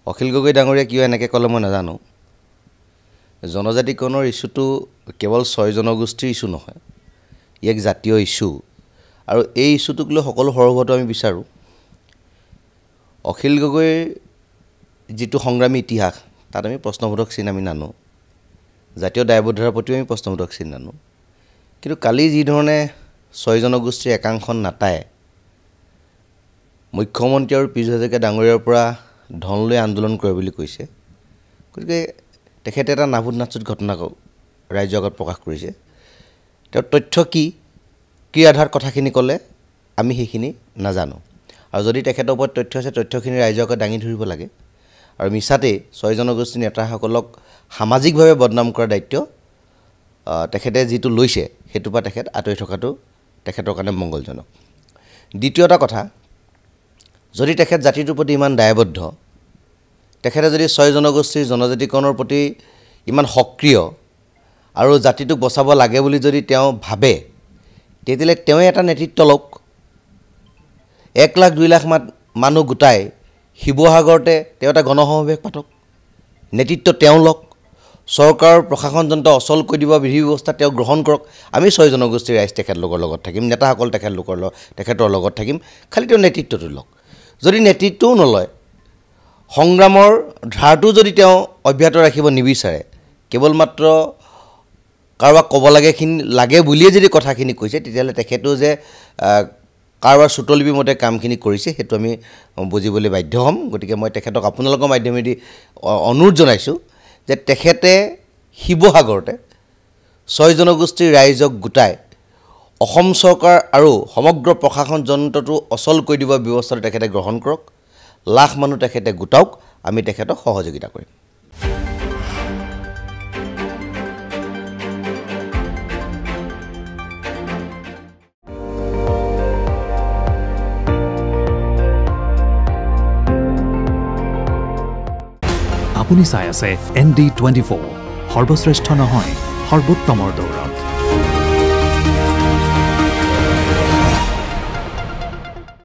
অখিল গগৈ ডাঙৰীয়া কিয় এনেকৈ ক'লে মই নাজানো জনজাতিকৰণৰ ইস্যুটো কেৱল 6 জনগোষ্ঠীৰ ইস্যু নহয় ই এক জাতীয় ইস্যু আৰু এই ইস্যুটোক লৈ সকলো সৰবতো আমি বিচাৰোঁ অখিল গগৈৰ যিটো সংগ্ৰামী ইতিহাস তাত আমি প্ৰশ্নবোধক চিন আমি নানো জাতীয় দায়বদ্ধতাৰ প্ৰতিও আমি প্ৰশ্নবোধক চিন নানো কিন্তু কালি যি ধৰণে 6 জনগোষ্ঠীৰ একাংশ নাটায় মুখ্যমন্ত্ৰী আৰু পীযুষ হাজৰিকা ডাঙৰীয়াৰ পৰা ধন লৈ আন্দোলন কৰে বুলি কৈছে গতিকে তেখেতে এটা নাভুত নাচুত ঘটনা ৰাইজৰ আগত প্ৰকাশ কৰিছে তেওঁৰ তথ্য কি আধাৰ কথাখিনি ক'লে আমি সেইখিনি নাজানো আৰু যদি তেখেতৰ ওপৰত তথ্য আছে তথ্যখিনি ৰাইজৰ আগত দাঙি ধৰিব লাগে আৰু মিছাতেই 6 জনগোষ্ঠীৰ নেতাসকলক সামাজিকভাৱে বদনাম কৰাৰ দায়িত্ব তেখেতে যিটো লৈছে সেইটোৰ পৰা তেখেত আঁতৰি থকাটো তেখেতৰ কাৰণে মংগলজনক দ্বিতীয় এটা কথা যদি তেখেত জাতিটোৰ প্ৰতি ইমান দায়বদ্ধ তেখেতে যদি 6 জনগোষ্ঠীৰ জনজাতিকৰণৰ প্ৰতি ইমান সক্ৰিয় আৰু জাতিটোক বচাব লাগে বুলি যদি তেওঁ ভাবে তেতিয়াহ'লে তেওঁ এটা নেতৃত্ব লওক 1 লাখ 2 লাখ মানুহ গোটাই শিৱসাগৰতে তেওঁ এটা গণসমাৱেশ পাতক নেতৃত্ব তেওঁ লওক চৰকাৰৰ প্ৰশাসন যন্ত্ৰ অচল কৰি দিব বিধি ব্যৱস্থা তেওঁ গ্ৰহণ কৰক আমি 6 জনগোষ্ঠীৰ ৰাইজ তেখেতলোকৰ লগত থাকিম নেতাসকল তেখেতৰ লগত থাকিম খালি তেওঁ নেতৃত্বটো লওক যদি নেতৃত্বও নলয় সংগ্ৰামৰ ধাৰটো যদি তেওঁ অব্যাহত ৰাখিব নিবিচাৰে কেৱল মাত্ৰ কাৰোবাক ক'ব লাগে বুলিয়ে যদি কথাখিনি কৈছে তেতিয়াহ'লে তেখেতেও যে কাৰোবাৰ চুটলিপি মতে কামখিনি কৰিছে সেইটো আমি বুজিবলৈ বাধ্য হ'ম গতিকে মই তেখেতক আপোনালোকৰ মাধ্যমেদি অনুৰোধ জনাইছোঁ যে তেখেতে শিৱসাগৰতে 6 জনগোষ্ঠীৰ ৰাইজক গোটাই অসম চৰকাৰ আৰু সমগ্ৰ প্ৰশাসন যন্ত্ৰটো অচল কৰি দিব ব্যৱস্থাটো তেখেতে গ্ৰহণ কৰক লাখ মানুহ তেখেতে গোটাওক আমি তেখেতক সহযোগিতা কৰিম আপুনি চাই আছে ND24 সৰ্বশ্ৰেষ্ঠ নহয় সৰ্বোত্তমৰ দৌৰত